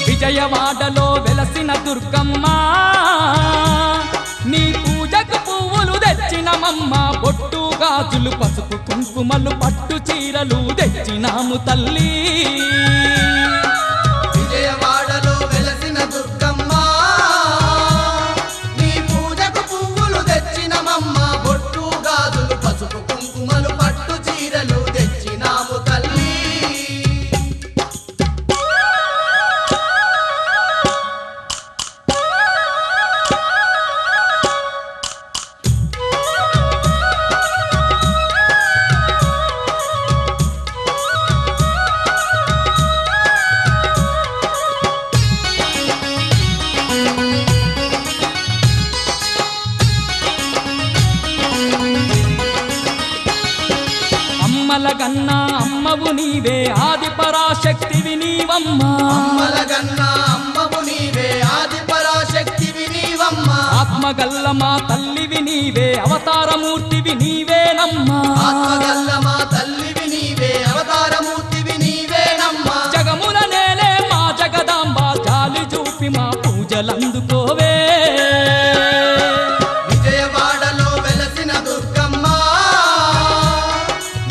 విజయవాడలో వెలసిన దుర్గమ్మ నీ పూజకు పువ్వులు తెచ్చినమమ్మ బొట్టు గాజులు పసుపు కుంకుమలు పట్టు చీరలు తెచ్చినాము తల్లి విజయవాడలో వెలసిన దుర్గమ్మ నీ పూజకు పువ్వులు తెచ్చినమమ్మ బొట్టు గాజులు పసుపు కుంకుమలు పట్టు చీరలు తెచ్చినాము తల్లి అమ్మలగన్నా అమ్మవు నీవే ఆది పరాశక్తివి నీవమ్మ అమ్మలగన్నా అమ్మవు నీవే ఆది పరాశక్తివి నీవమ్మ ఆత్మగల్ల మా తల్లివి నీవే అవతారమూర్తివి నీవేనమ్మా ఆత్మగల్ల మా తల్లివి నీవే అవతారమూర్తివి నీవేనమ్మ జగమున నేలే మా జగదాంబ జాలి చూపి మా పూజలందుకోవే విజయవాడలో వెలసిన దుర్గమ్మ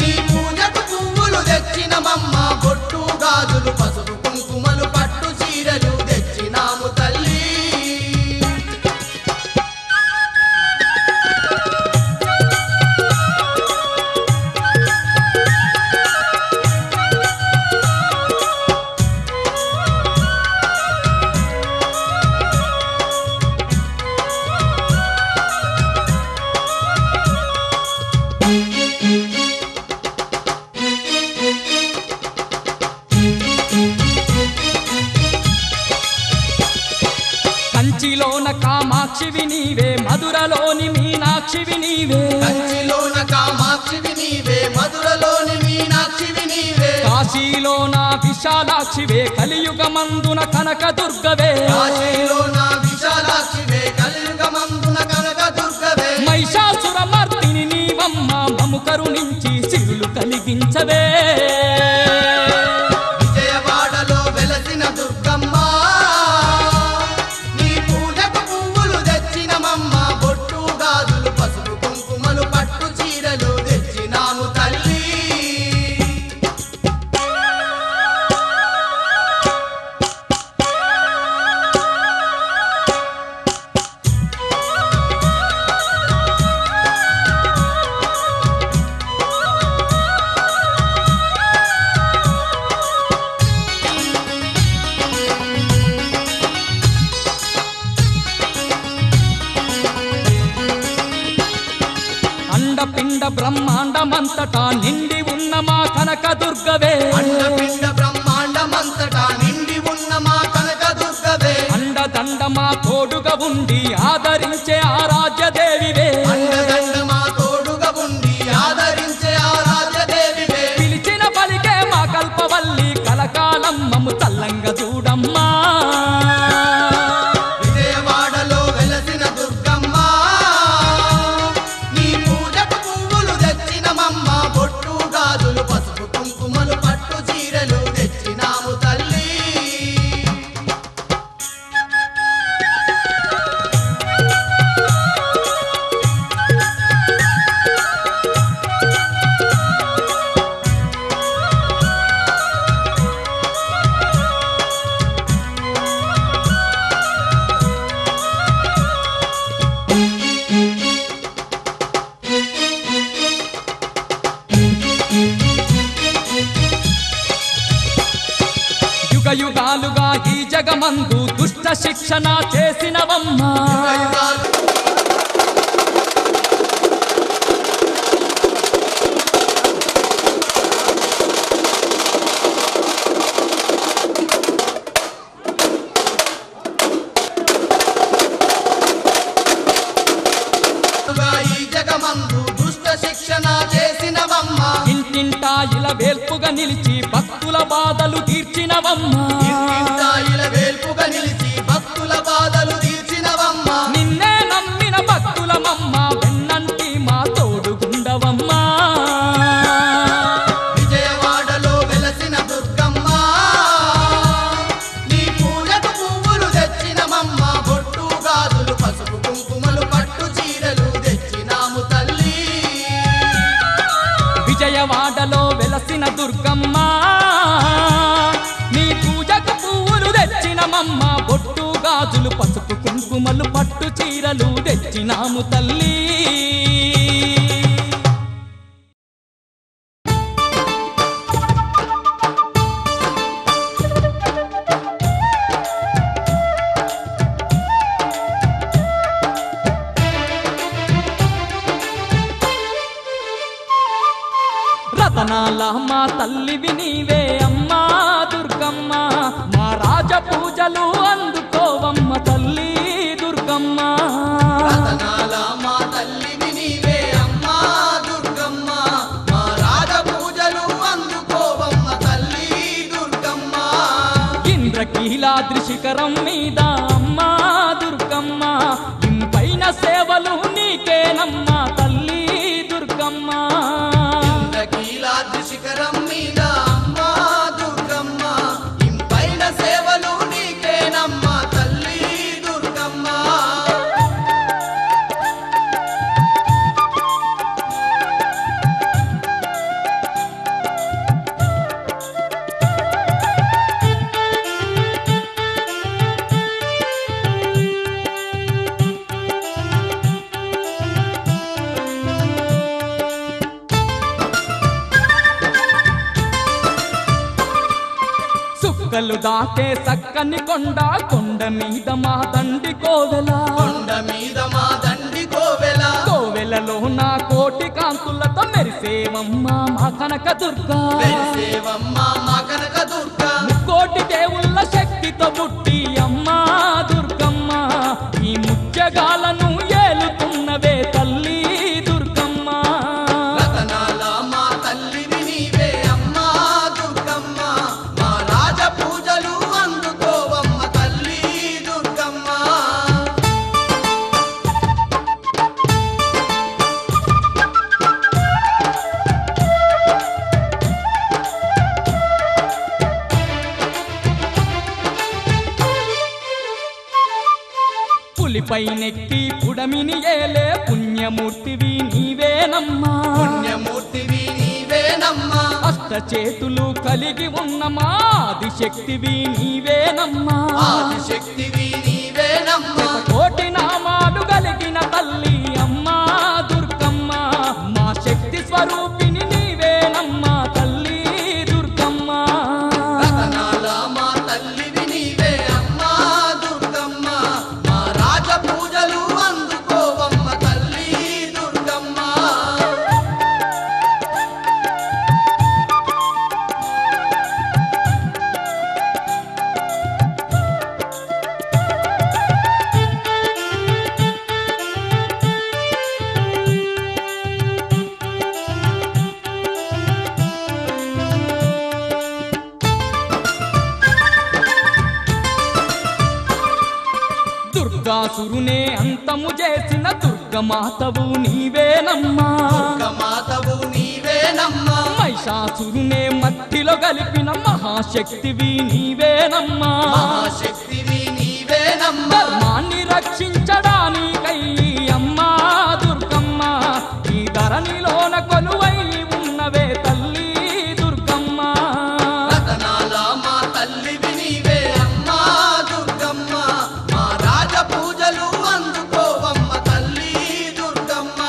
నీ పూజకు పువ్వులు తెచ్చినమమ్మ బొట్టు గాజులు పసుపు కుంకుమలు పట్టు చీరలు తెచ్చినాము తల్లి కంచిలోన కామాక్షివి నీవే మధురలోని మీనాక్షివి నీవే కంచిలోన కామాక్షివి నీవే మధురలోని మీనాక్షివి నీవే కాశీలోన విశాలాక్షివే కలియుగమందున కనక దుర్గవే కాశీలోన విశాలాక్షివే కలియుగమందున కనక దుర్గవే మహిషాసురమర్దిని నీవమ్మ మము కరుణించి సిరులు కలిగించవే విజయవాడలో వెలసిన దుర్గమ్మ నీ పూజకు పువ్వులు తెచ్చినమమ్మ బొట్టు గాజులు పసుపు కుంకుమలు పట్టు చీరలు తెచ్చినాము తల్లి అండపిండ బ్రహ్మాండమంతటా నిండి ఉన్న మా కనక దుర్గవే అండపిండ బ్రహ్మాండమంతటా నిండి ఉన్న మా కనక దుర్గవే అండదండ మా తోడుగా ఉండి ఆదరించే ఆరాధ్య దేవివే అండదండ మా తోడుగా ఉండి ఆదరించే ఆరాధ్యదేవివే పిలిచిన పలికే మా కల్పవల్లి కలకాలం మము తల్లంగా చూడమ్మా విజయవాడలో వెలసిన దుర్గమ్మ నీ పూజకు పువ్వులు తెచ్చినమమ్మ బొట్టు గాజులు పసుపు కుంకుమలు పట్టు చీరలు తెచ్చినాము తల్లి జగమందు దుష్ట శిక్షణ చేసినవమ్మా యుగాలు ఈ జగమందు దుష్ట శిక్షణ చేసినవమ్మ ఇంటింటా ఇలా వేల్పుగా నిలిచి భక్తుల బాధలు తీర్చినవమ్మా ఇంటింటాయిల వేల్పుగా నిలిచి భక్తుల బాధలు తీర్చినవమ్మ నిన్నే నమ్మిన భక్తులమమ్మ వెన్నంటి మా తోడుగుండవమ్మా విజయవాడలో వెలసిన దుర్గమ్మ నీ పూజకు పువ్వులు తెచ్చినమమ్మ బొట్టు గాజులు పసుపు కుంకుమలు పట్టు చీరలు తెచ్చినాము తల్లి విజయవాడలో వెలసిన దుర్గమ్మ నీ పూజకు పువ్వులు తెచ్చినమమ్మ బొట్టు గాజులు పసుపు కుంకుమలు పట్టు చీరలు తెచ్చినాము తల్లి రతనాల మా తల్లివి నీవే అమ్మా దుర్గమ్మ మా రాజ పూజలు అందుకోవమ్మ తల్లి దుర్గమ్మ రతనాల మా తల్లివి నీవే అమ్మా దుర్గమ్మ మా రాజ పూజలు అందుకోవమ్మ తల్లి దుర్గమ్మ ఇంద్రకీలాద్రి శిఖరం మీద అమ్మా దుర్గమ్మ ఇంపైన సేవలు నీకేనమ్మా తల్లి దుర్గమ్మ కీలాద్రి శిఖరం మీద అమ్మా దుర్గమ్మ ఇంపైన సేవలు నీకేనమ్మ తల్లి దుర్గమ్మ సుక్కలు దాటే సక్కని కొండ మీద మా దండి కోవెల కొండ మీద మా దండి కోవెల కోవెలలో నా కోటి కాంతులతో మెరిసేవమ్మ మా కనక దుర్గా వెలిసేవమ్మ మా కనక దుర్గ కోటి దేవుళ్ళ శక్తితో పుట్టి అమ్మా దుర్గమ్మ ఈ ముత్యగాలను ఏలుతున్నవే తల్లి దుర్గమ్మ రతనాల మా తల్లివి నీవే అమ్మా దుర్గమ్మ మా రాజ పూజలు అందుకోవమ్మ తల్లి దుర్గమ్మ పులిపై నెక్కి పుడమిని ఏలే పుణ్యమూర్తివి నీవేనమ్మా పుణ్యమూర్తివి నీవేనమ్మా అష్ట చేతులు కలిగి ఉన్న మాది శక్తివి నీవేనమ్మా ఆదిశక్తివి నీవేనమ్మా కోటి నామాలు కలిగిన తల్లి అమ్మా దుర్గమ్మ మా శక్తి స్వరూపిణి నీవేనమ్మా తల్లి దుర్గమ్మ రతనాల మా తల్లివి నీవే అమ్మా దుర్గమ్మ మా రాజ పూజలు అందుకోవమ్మ తల్లి దుర్గమ్మ దుర్గాసురునే అంతము చేసిన దుర్గమాతవు నీవేనమ్మా దుర్గమాతవు నీవేనమ్మా మహిషాసురునే మట్టిలో కలిపిన మహాశక్తివి నీవేనమ్మా మహాశక్తివి నీవేనమ్మా ధర్మాన్ని రక్షించడానికై అమ్మా దుర్గమ్మ ఈ ధరణిలోన కొలువై ఉన్నవే తల్లి దుర్గమ్మ రతనాల మా తల్లివి నీవే అమ్మా దుర్గమ్మ మా రాజ పూజలు అందుకోవమ్మ తల్లి దుర్గమ్మ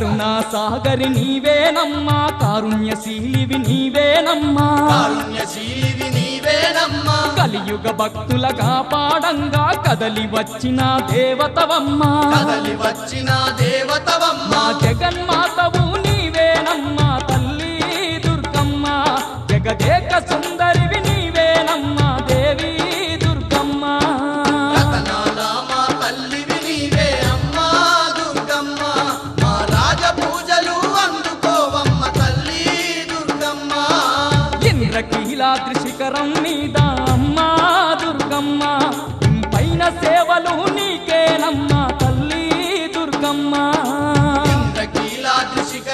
కరుణా సాగరి నీవేనమ్మా కారుణ్యశీలివి నీవేనమ్మా కారుణ్యశీలివి నీవేనమ్మా కలియుగ భక్తుల కాపాడంగా కదలి వచ్చిన దేవతవమ్మా కదలి వచ్చిన దేవతవమ్మా జగన్మాతవు నీవేనమ్మా తల్లి దుర్గమ్మ జగదేక సుందరివి నీవేనమ్మా దేవి దుర్గమ్మ రతనాల మా తల్లివి నీవే అమ్మా దుర్గమ్మ మా రాజ పూజలు అందుకోవమ్మ తల్లి దుర్గమ్మ ఇంద్రకీలాద్రి శిఖరం మీద అమ్మా దుర్గమ్మ పైన సేవలు నీకేనమ్మా తల్లి దుర్గమ్మ ఇంద్రకీలాద్రి శిఖరం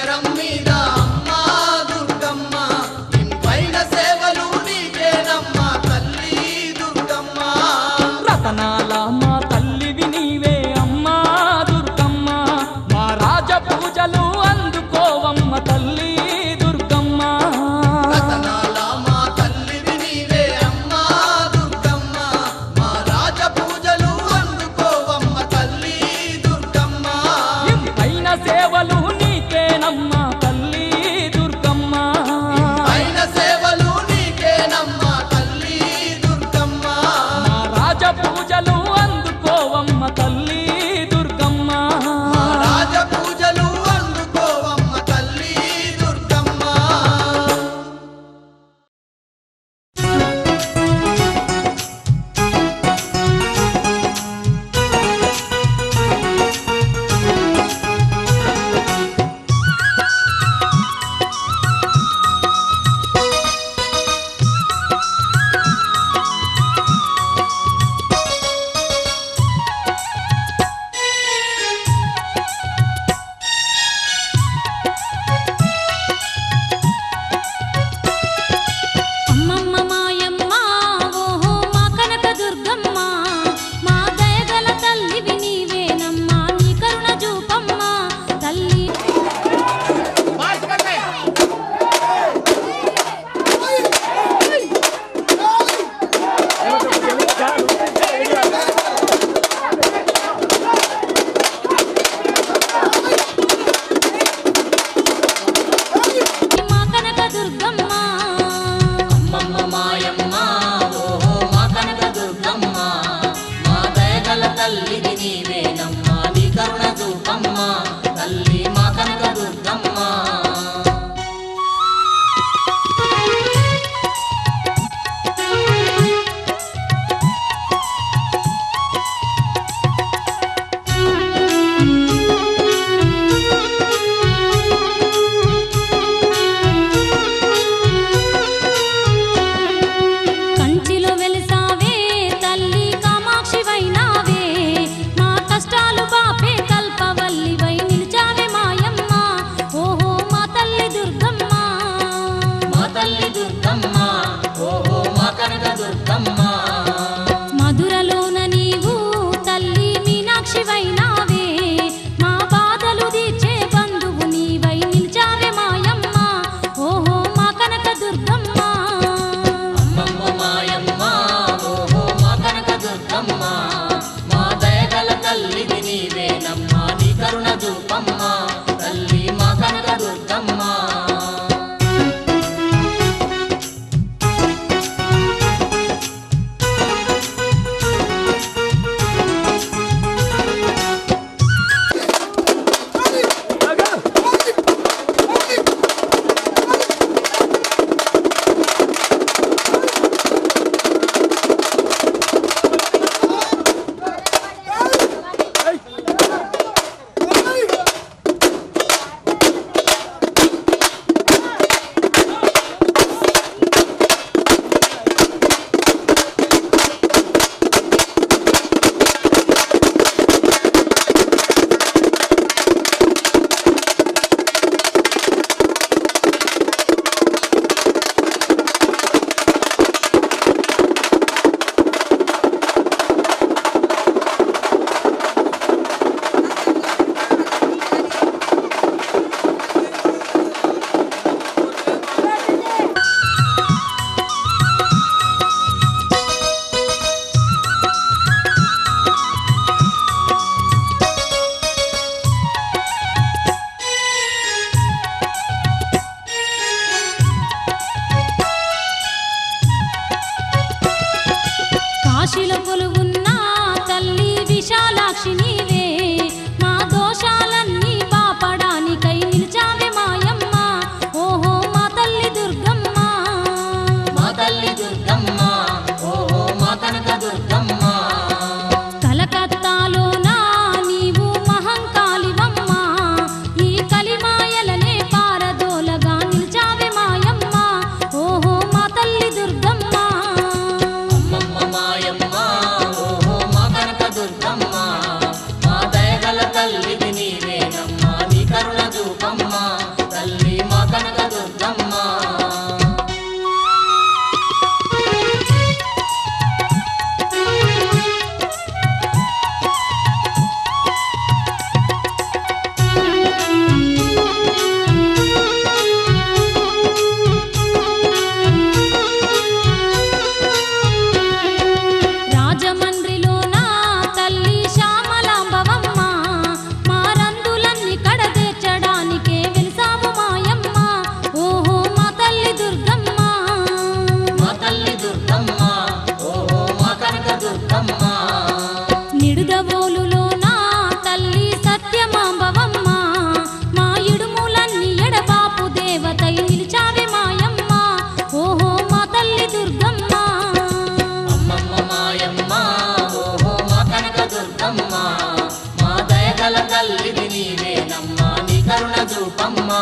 రూపమ్మ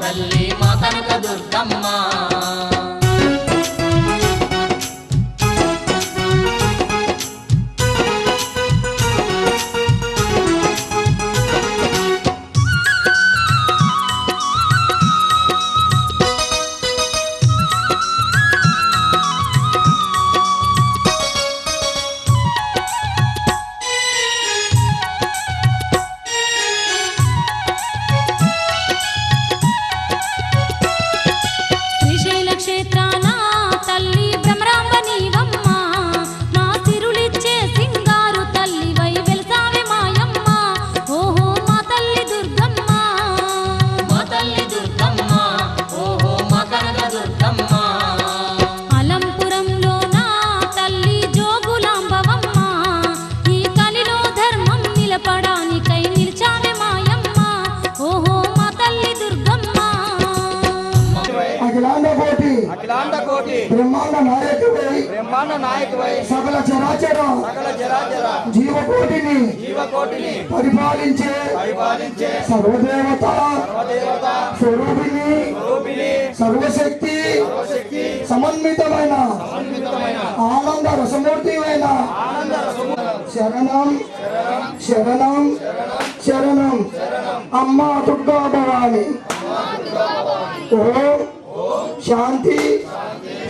తల్లి మా కనక దుర్గమ్మ బ్రహ్మాండ నాయకువై సకల చరాచర జీవకోటిని పరిపాలించే సర్వదేవత స్వరూపిణి సర్వశక్తి సమన్వితమైన ఆనంద రసమూర్తిమైన శరణం శరణం శరణం అమ్మా దుర్గా భవాని. ఓం శాంతి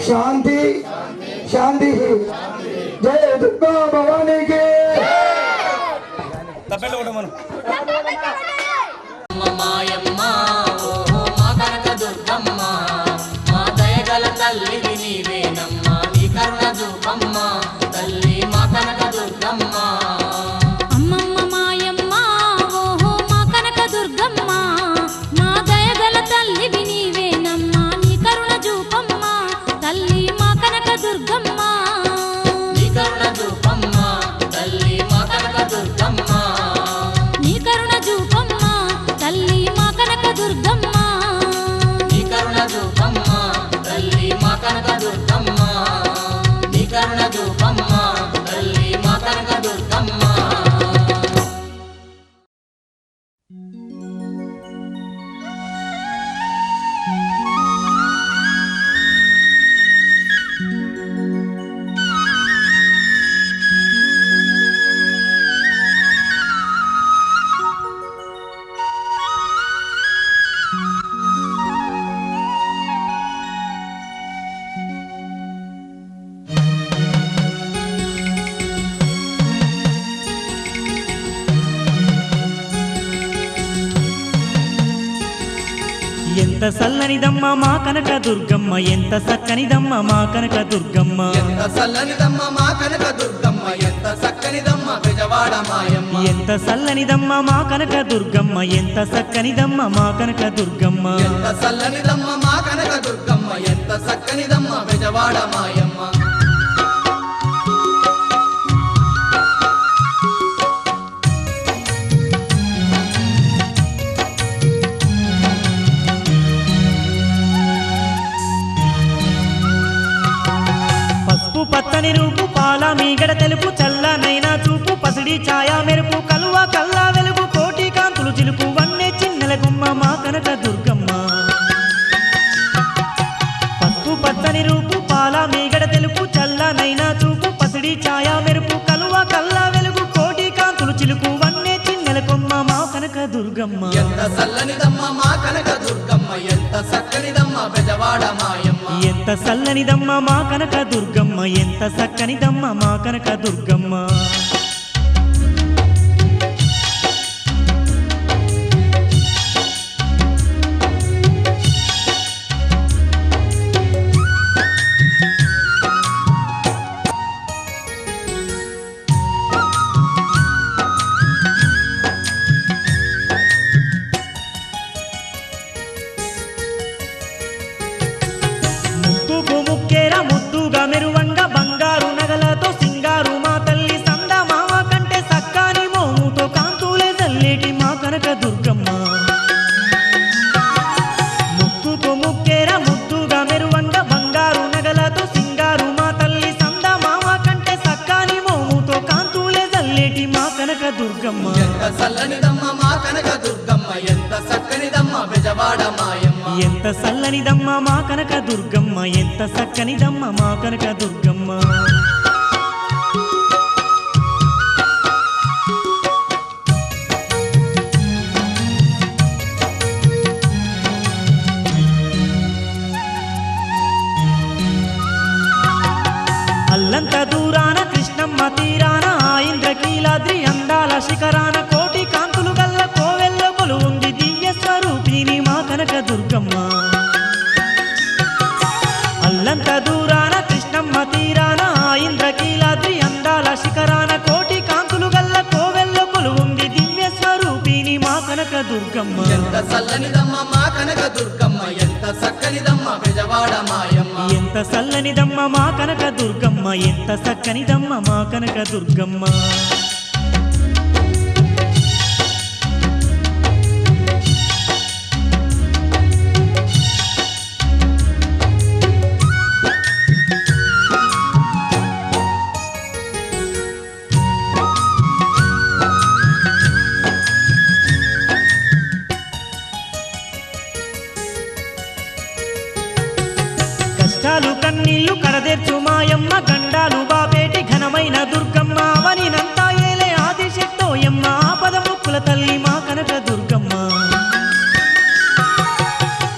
శాంతి శాంతి. జయ దుర్గా భవానికి. మాయమ్మ ఓ మా కనక దుర్గమ్మ మా దయగల తల్లివి నీవేనమ్మ నీ కరుణ చూపమ్మ తల్లి మా కనక దుర్గమ్మ. అమ్మమ్మ మాయమ్మ ఓహో మా కనక దుర్గమ్మ మా దయగల తల్లివి నీవేనమ్మ నీ కరుణ చూపమ్మ తల్లి మా కనక దుర్గమ్మ. నీ కరుణ చూపమ్మ తల్లి మా కనక దుర్గమ్మ. నీ కరుణ చూపమ్మ తల్లి మా కనక దుర్గమ్మ. నీ కరుణ చూపమ్మ తల్లి మా కనక దుర్గమ్మ. నీ కరుణ చూపమ్మ తల్లి మా కనక దుర్గమ్మ. ఎంత సల్లనిదమ్మ మా కనక దుర్గమ్మ ఎంత సక్కనిదమ్మ మా కనక దుర్గమ్మ. ఎంత సల్లనిదమ్మ మా కనక దుర్గమ్మ ఎంత సక్కనిదమ్మ బెజవాడ మాయమ్మ. ఎంత సల్లనిదమ్మ మా కనక దుర్గమ్మ ఎంత సక్కనిదమ్మ మా కనక దుర్గమ్మ. ఎంత సల్లనిదమ్మ మా కనక దుర్గమ్మ ఎంత సక్కనిదమ్మ బెజవాడ మాయమ్మ. పసుపు పచ్చని రూపు పాల మీగడ తెలుపు చల్లనైనా చూపు పసిడి ఛాయా మెరుపు కలువ కల్లా వెలుగు కోటి కాంతులు చిలుపు వన్నె చిన్నెల గుమ్మ మా కనక దుర్గమ్మ. పసుపు పచ్చని రూపు పాల మీగడ తెలుపు చల్లనైనా చూపు పసిడి ఛాయా మెరుపు కలువ కల్లా వెలుగు కోటి కాంతులు చిలుకు వన్నె చిన్నెల కొమ్మ మా కనక దుర్గమ్మ. ఎంత సల్లనిదమ్మ మా కనక దుర్గమ్మ ఎంత సక్కనిదమ్మ బెజవాడ మాయమ్మ. ఎంత సల్లనిదమ్మ మా కనక దుర్గమ్మ ఎంత సక్కనిదమ్మ మా కనక దుర్గమ్మ. ముక్కుకు ముక్కేర ముద్దుగా మెరువంగా బంగారు నగలతో సింగారు మా తల్లి సంద మామ కంటే సక్కాని మోముతో కాంతులే చల్లేటి మా కనక దుర్గమ్మ. ముక్కుకు ముక్కేర ముద్దుగా మెరువంగా బంగారు నగలతో సింగారు మా తల్లి సంద మామ కంటే సక్కాని మోముతో కాంతులే చల్లేటి మా కనక దుర్గమ్మ. ఎంత సల్లనిదమ్మ మా కనక దుర్గమ్మ ఎంత సక్కనిదమ్మ బెజవాడ ఎంత సల్లనిదమ్మ మా కనక దుర్గమ్మ ఎంత చక్కనిదమ్మ మా కనక దుర్గమ్మ అల్లంత దూరాన కృష్ణమ్మ తీరాన ఆ ఇంద్రకీలాద్రి అందాల శిఖరాన కోటి కాంతులు గల్ల కోవెల్ల కొలువుంది దివ్య స్వరూపిణి మా కనక దుర్గమ్మ అల్లంత దూరాన కృష్ణమ్మ తీరాన ఆ ఇంద్రకీలాద్రి అందాల శిఖరాన కోటి కాంతులు గల్ల కోవెల్ల కొలువుంది దివ్య స్వరూపిణి మా కనక దుర్గమ్మ ఎంత చల్లనిదమ్మ మా కనక దుర్గమ్మ ఎంత చక్కనిదమ్మ బెజవాడ మాయమ్మ ఎంత సల్లనిదమ్మ మా కనక దుర్గమ్మ ఎంత చక్కనిదమ్మ మా కనక దుర్గమ్మ కష్టాలు కన్నీళ్లు కడదెర్చు మాయమ్మ గండాలు బాపేటి ఘనమైన దుర్గమ్మ అవనినంతా ఏలే ఆదిశక్తోయమ్మ ఆపద ముక్కుల తల్లి మా కనక దుర్గమ్మ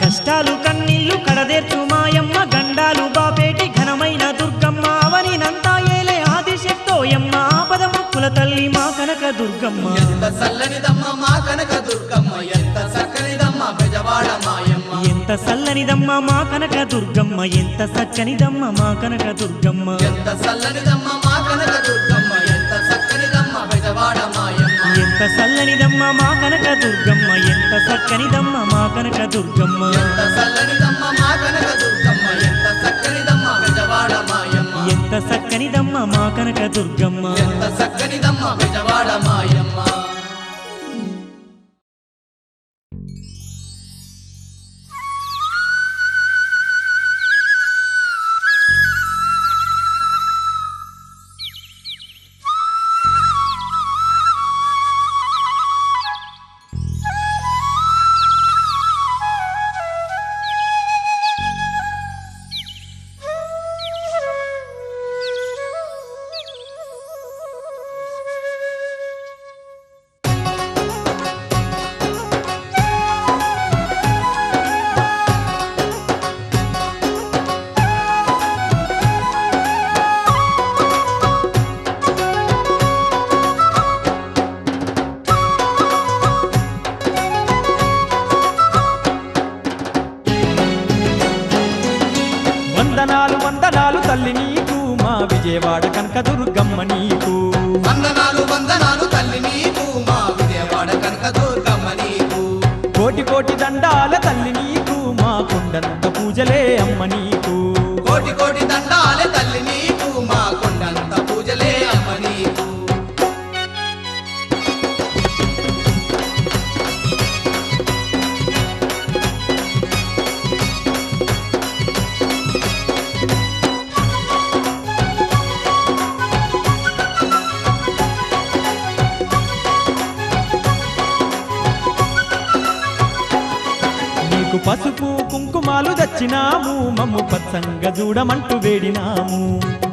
కష్టాలు కన్నీళ్లు కడదెర్చు మాయమ్మ గండాలు బాపేటి ఘనమైన దుర్గమ్మ అవనినంతా ఏలే ఆదిశక్తోయమ్మ ఆపద ముక్కుల తల్లి మా కనక దుర్గమ్మ ఎంత చల్లనిదమ్మ మా కనక దుర్గమ్మ ఎంత చక్కనిదమ్మ బెజవాడ మాయమ్మ ఎంత సల్లనిదమ్మ మా కనక దుర్గమ్మ ఎంత చక్కనిదమ్మ మా కనక దుర్గమ్మ ఎంత చల్లనిదమ్మ మా కనక దుర్గమ్మ ఎంత చక్కనిదమ్మ బెజవాడ మాయమ్మ ఎంత సల్లనిదమ్మ మా కనక దుర్గమ్మ ఎంత చక్కనిదమ్మ మా కనక దుర్గమ్మ ఎంత చల్లనిదమ్మ మా కనక దుర్గమ్మ ఎంత చక్కనిదమ్మ బెజవాడ మాయమ్మ ఎంత చక్కనిదమ్మ మా కనక దుర్గమ్మ ఎంత చక్కనిదమ్మ బెజవాడ మాయమ్మ వందనాలు వందనాలు తల్లి నీకు మా విజయవాడ కనకదుర్గమ్మ నీకు వందనాలు వందనాలు తల్లి నీకు మా విజయవాడ కనక దుర్గమ్మ నీకు కోటి కోటి దండాల తల్లి నీకు మా కొండంత పూజలే అమ్మ నీకు కోటి కోటి దండాలే తల్లి నీకు మా కొండంత పూజలే అమ్మ నీకు నీకు పసుపు కుంకుమాలు తెచ్చినాము మమ్ము పచ్చంగా చూడమంటూ వేడినాము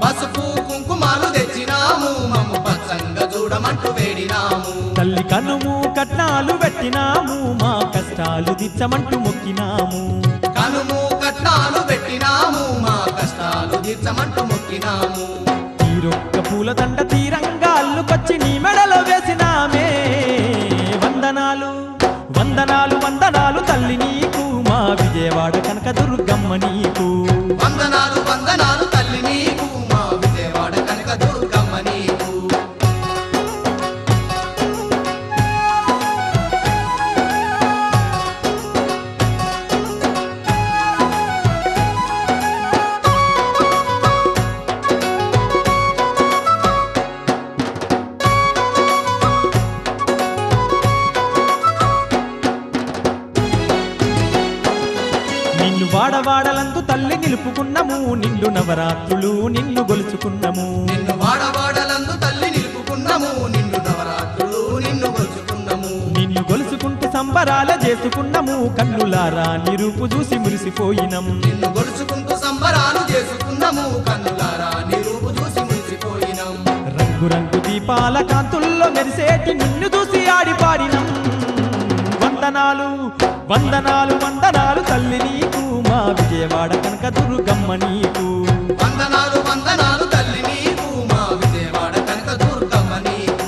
పసుపు కుంకుమాలు తెచ్చినాము మమ్ము పచ్చంగా చూడమంటూ వేడినాము తల్లి కనుము కట్నాలు పెట్టినాము మా కష్టాలు దిచ్చమంటూ మొక్కినాము కనుము కట్నాలు పెట్టినాము మా కష్టాలు తీర్చమంటూ మొక్కినాము తీరొక్క పూలదండ తీరంగా అల్లుకొచ్చి నీ మెడలో వేసినామే వందనాలు వందనాలు వందనాలు తల్లి నీకు మా విజయవాడ కనకదుర్గమ్మ నీకు వందనాలు వందనాలు తల్లి నీకు మా విజయవాడ కనక దుర్గమ్మ నీకు నిన్ను వాడవాడలందు తల్లి నిలుపుకున్నము నిండు నవరాత్రులు నిన్ను గొలుచుకున్నము నిన్ను వాడవాడలందు తల్లి నిలుపుకున్నాము నిన్ను నవరాత్రులు నిన్ను గొలుచుకున్నాము నిన్ను గొలుసుకుంటూ సంబరాల చేసుకున్నము కన్నులారా నీ రూపు చూసి మురిసిపోయినం నిన్ను గొలుచుకుంటూ సంబరాలు చేసుకున్నాము కన్నులారా నీ రూపు చూసి మురిసిపోయినాం రంగు రంగు దీపాల కాంతుల్లో మెరిసేటి నిన్ను చూసి ఆడి పాడినం వందనాలు వందనాలు వందనాలు తల్లి నీకు మా విజయవాడ కనకదుర్గమ్మ నీకు వందనాలు వందనాలు తల్లి నీకు మా విజయవాడ కనకదుర్గమ్మ నీకు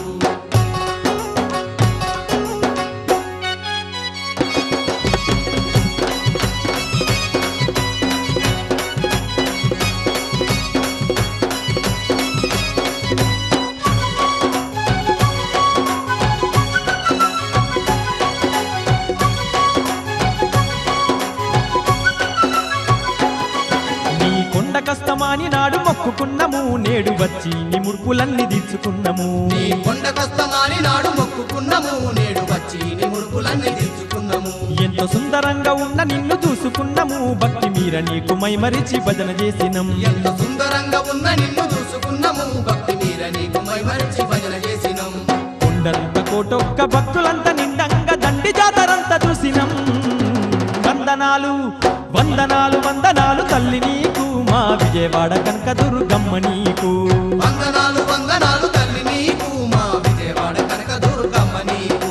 నీ కొండ కష్టమాని నాడు మొక్కుకున్నము నేడు వచ్చి నీ ముడుపులన్నీ తీర్చుకున్నము నీ కొండ కష్టమాని నాడు మొక్కుకున్నాము నేడు వచ్చి నీ ముడుపులన్నీ తీర్చుకున్నాము ఎంతో సుందరంగా ఉన్న నిన్ను చూసుకున్నము భక్తి మీర నీకు మైమరిచి భజన చేసినం ఎంత సుందరంగా ఉన్న నిన్ను చూసుకున్నాము భక్తి మీర నీకు మైమరిచి భజన చేసినాం కొండంత కోటొక్క భక్తులంతా నిండంగా దండి జాతరంతా చూసినం వందనాలు వందనాలు వందనాలు తల్లి నీకు మా విజయవాడ కనకదుర్గమ్మ నీకు వందనాలు వందనాలు తల్లి నీకు మా విజయవాడ కనకదుర్గమ్మ నీకు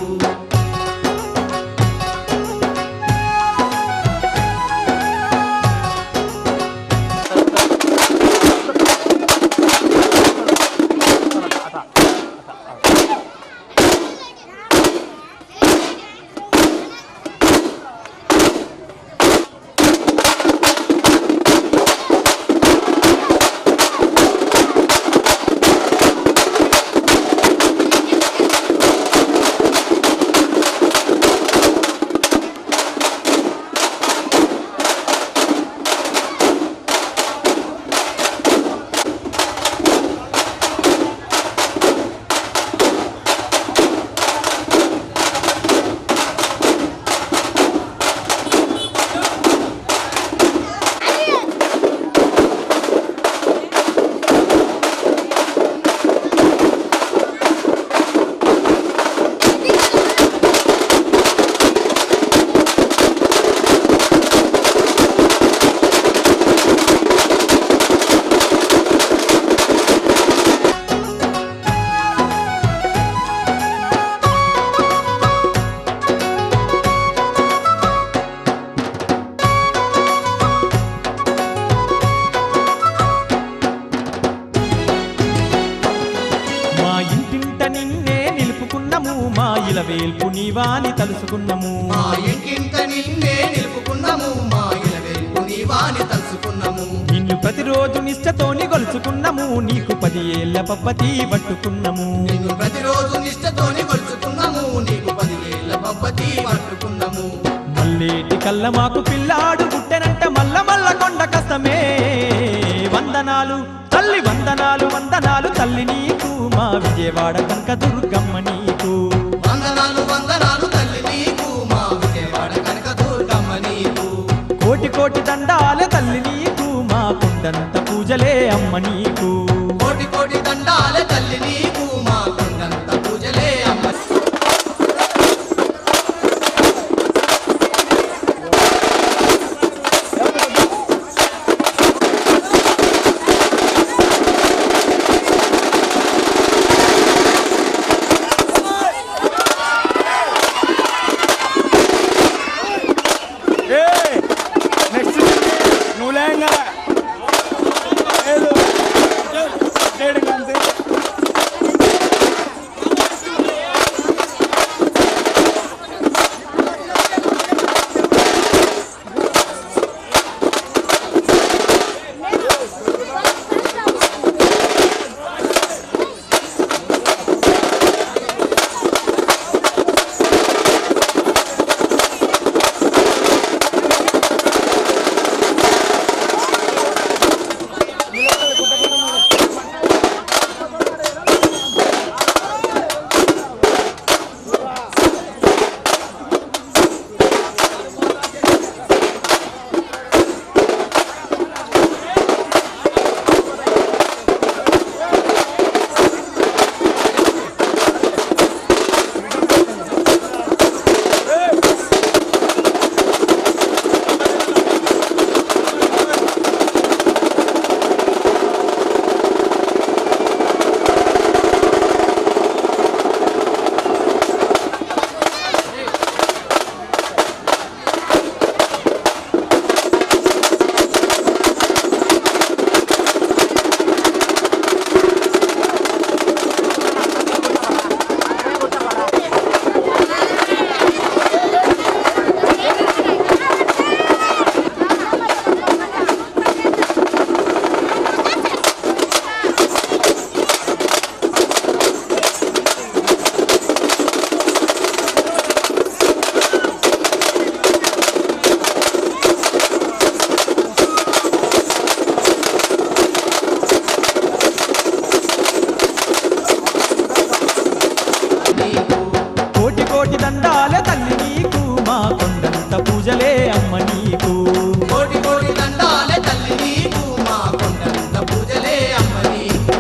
మా ఇల వేల్పు నీవాని తలుసుకున్నము మా ఇంటింట నిన్నే నిలుపుకున్నాము మా ఇలవేల్పు నీవాని తలుసుకున్నాము నిన్ను ప్రతిరోజు నిష్టతోని గొలుచుకున్నము నీకు 10 ఏళ్ల పబ్బతి పట్టుకున్నము నిన్ను ప్రతిరోజు నిష్టతోని కొలుచుకున్నాము నీకు 10 ఏళ్ల పబ్బతి పట్టుకున్నాము మల్లేటి కళ్ళ మాకు పిల్లాడు పుట్టెనంట మల్ల మల్ల కొండ కష్టమే వందనాలు తల్లి వందనాలు వందనాలు తల్లి నీకు మా విజయవాడ కనకదుర్గమ్మ నీకు వందనాలు వందనాలు తల్లి నీకు మా విజయవాడ కనకదుర్గమ్మ నీకు కోటి కోటి దండాల తల్లి నీకు మా కొండంత పూజలే అమ్మ నీకు కోటి కోటి దండాల తల్లి నీకు మా కొండంత పూజలే అమ్మ దండాలే తల్లి నీకు మా కొండంత పూజలే అమ్మ నీకు కోటి కోటి దండాలే తల్లి నీకు మా కొండంత పూజలే అమ్మ నీకు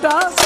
బయట